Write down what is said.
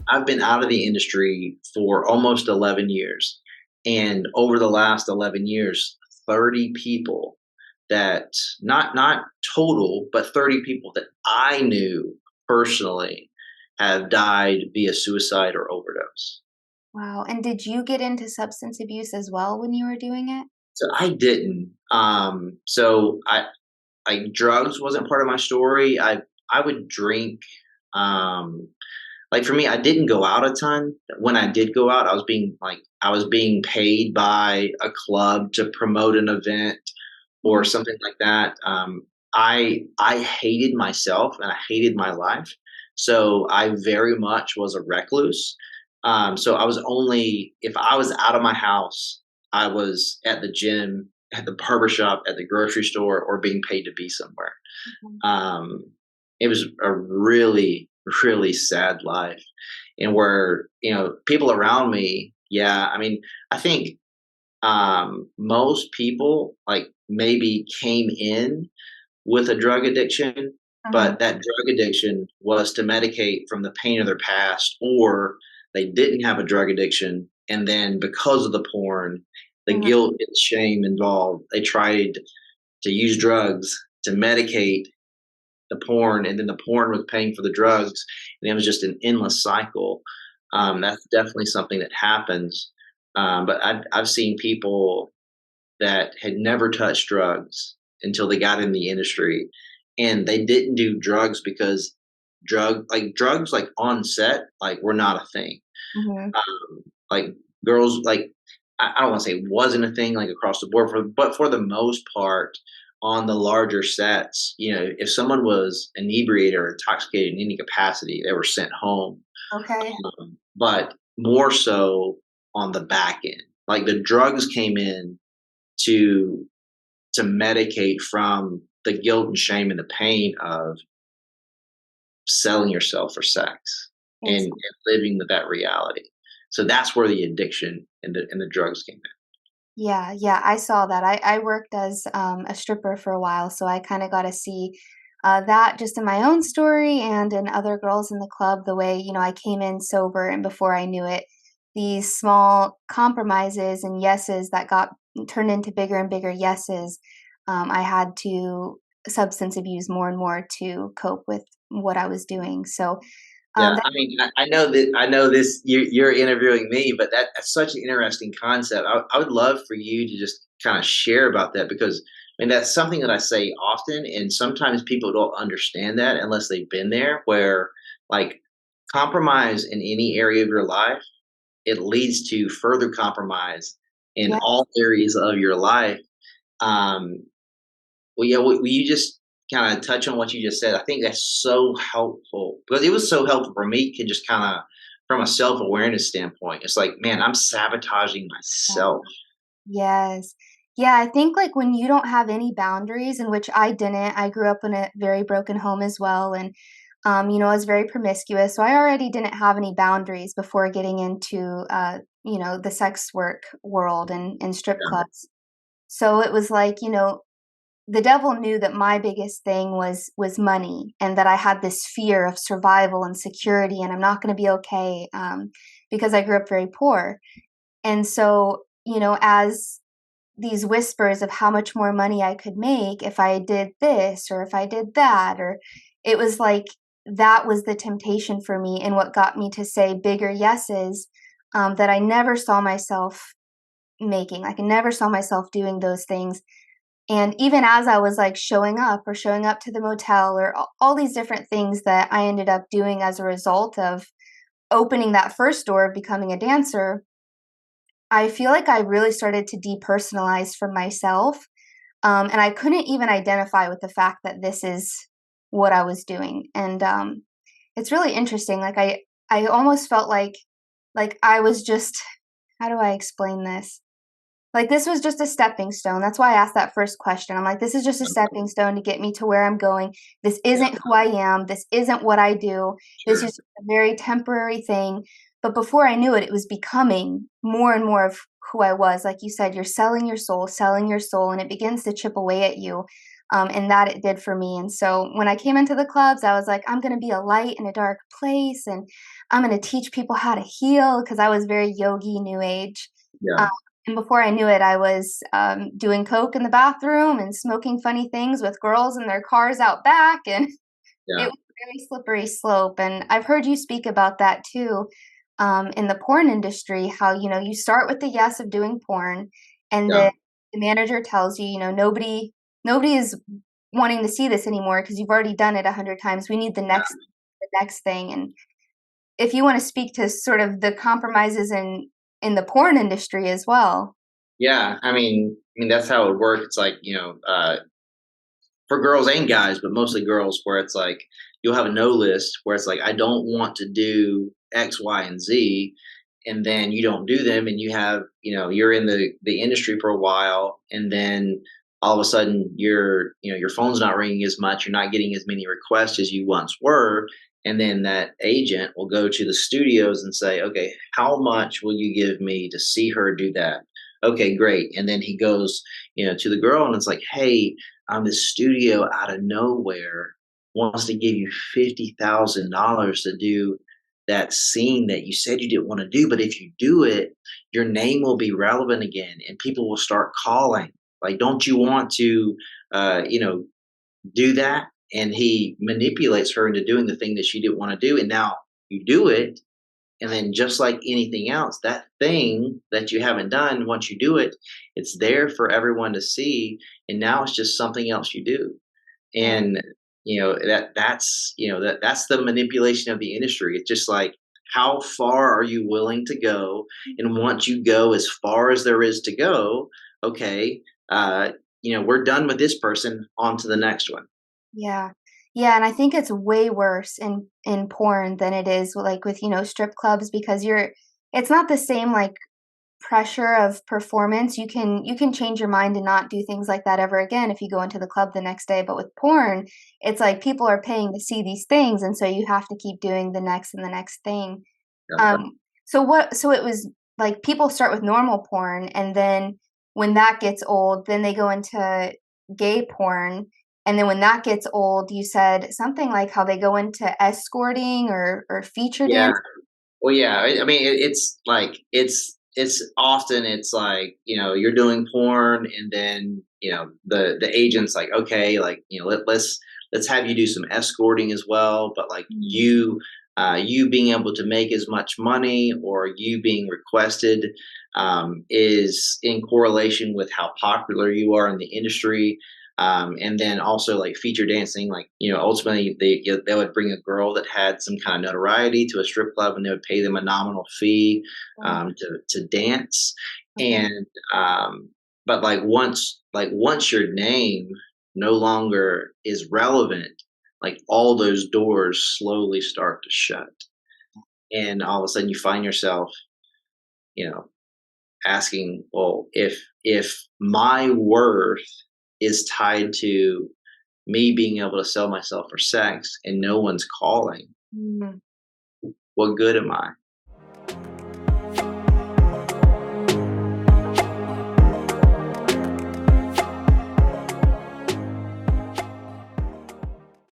I've been out of the industry for almost 11 years. And over the last 11 years, 30 people that not total, but 30 people that I knew personally have died via suicide or overdose. Wow. And did you get into substance abuse as well when you were doing it? So I didn't. So I drugs wasn't part of my story. I would drink. Um, like for me, I didn't go out a ton. When I did go out, I was being paid by a club to promote an event or Mhm. something like that. I hated myself and I hated my life, so I very much was a recluse. So I was only if I was out of my house, I was at the gym, at the barber shop, at the grocery store, or being paid to be somewhere. Mhm. Um, it was a really sad life, and where people around me. Yeah, I mean, I think most people like maybe came in with a drug addiction, Mhm. but that drug addiction was to medicate from the pain of their past, or they didn't have a drug addiction. And then because of the porn, the Mhm. guilt and shame involved, they tried to use drugs to medicate the porn, and then the porn was paying for the drugs, and it was just an endless cycle. That's definitely something that happens. But I've seen people that had never touched drugs until they got in the industry, and they didn't do drugs because drugs like on set like were not a thing. Mhm. Like girls like I don't want to say wasn't a thing like across the board, but for the most part, on the larger sets, if someone was inebriated or intoxicated in any capacity, they were sent home. Okay. But more so on the back end, like the drugs came in to medicate from the guilt and shame and the pain of selling yourself for sex and living with that reality. So that's where the addiction and the drugs came in. Yeah, yeah, I saw that. I worked as a stripper for a while, so I kind of got to see that just in my own story and in other girls in the club, the way, I came in sober and before I knew it, these small compromises and yeses that got turned into bigger and bigger yeses, I had to substance abuse more and more to cope with what I was doing. So, Yeah, that, I mean, I know this. You're interviewing me, but that's such an interesting concept. I would love for you to just kind of share about that because I mean that's something that I say often, and sometimes people don't understand that unless they've been there. Where like compromise in any area of your life, it leads to further compromise in yeah, all areas of your life. Um, well, yeah, will you just kinda touch on what you just said? I think that's so helpful because it was so helpful for me to just kinda from a self-awareness standpoint. It's like, "Man, I'm sabotaging myself." yes. Yeah, I think, like, when you don't have any boundaries, in which I didn't, I grew up in a very broken home as well, and, I was very promiscuous, so I already didn't have any boundaries before getting into, the sex work world and strip Yeah, clubs. So it was like, the devil knew that my biggest thing was money and that I had this fear of survival and security, and I'm not gonna be okay, because I grew up very poor. And so, as these whispers of how much more money I could make if I did this or if I did that, or it was like that was the temptation for me and what got me to say bigger yeses that I never saw myself making. Like I never saw myself doing those things. And even as I was like showing up to the motel or all these different things that I ended up doing as a result of opening that first door of becoming a dancer, I feel like I really started to depersonalize from myself, and I couldn't even identify with the fact that this is what I was doing, and, it's really interesting, like, I almost felt like I was just how do I explain this? Like, this was just a stepping stone, that's why I asked that first question, I'm like, "This is just a stepping stone to get me to where I'm going. This yeah, isn't who I am, this isn't what I do, this sure. is a very temporary thing," but before I knew it, it was becoming more and more of who I was, like you said, you're selling your soul, and it begins to chip away at you, and that it did for me. And so when I came into the clubs, I was like, I'm going to be a light in a dark place, and I'm going to teach people how to heal because I was very yogi, new age. Um, Yeah. and before I knew it, I was doing coke in the bathroom and smoking funny things with girls in their cars out back, and it Yeah. was a very slippery slope. And I've heard you speak about that too, in the porn industry, how, you start with the yes of doing porn, and Yeah. the manager tells you, nobody is wanting to see this anymore because you've already done it 100 times. We need the next thing. And if you want to speak to sort of the compromises in the porn industry as well. Yeah. I mean, that's how it works. It's like, for girls and guys, but mostly girls, where it's like you'll have a no list where it's like, I don't want to do X, Y, and Z. And then you don't do them, and you're in the industry for a while, and then all of a sudden your phone's not ringing as much, you're not getting as many requests as you once were. And then that agent will go to the studios and say, okay, how much will you give me to see her do that? Okay, great. And then he goes, to the girl, and it's like, hey, this studio out of nowhere wants to give you $50,000 to do that scene that you said you didn't want to do. But if you do it, your name will be relevant again, and people will start calling. Like, don't you want to, do that? And he manipulates her into doing the thing that she didn't want to do. And now you do it. And then, just like anything else, that thing that you haven't done, once you do it, it's there for everyone to see. And now it's just something else you do. Yeah. And that's the manipulation of the industry. It's just like, how far are you willing to go? And once you go as far as there is to go, okay, we're done with this person, on to the next one. Yeah. Yeah, and I think it's way worse in porn than it is like with, strip clubs because it's not the same like pressure of performance. You can change your mind and not do things like that ever again if you go into the club the next day. But with porn, it's like people are paying to see these things, and so you have to keep doing the next and the next thing. Yeah. So it was like people start with normal porn, and then when that gets old, then they go into gay porn, and then when that gets old, you said something like how they go into escorting or feature Yeah. dance. Well, yeah, I mean, it's like it's often it's like, you're doing porn, and then the agent's like, okay, like, let's have you do some escorting as well, but like Mm, you being able to make as much money, or you being requested, is in correlation with how popular you are in the industry. And then also, like, feature dancing, like, ultimately they would bring a girl that had some kind of notoriety to a strip club, and they would pay them a nominal fee, wow, to dance. okay. And but like once your name no longer is relevant, like, all those doors slowly start to shut, and all of a sudden you find yourself, you know asking, well, if my worth is tied to me being able to sell myself for sex, and no one's calling, Mm. what good am I?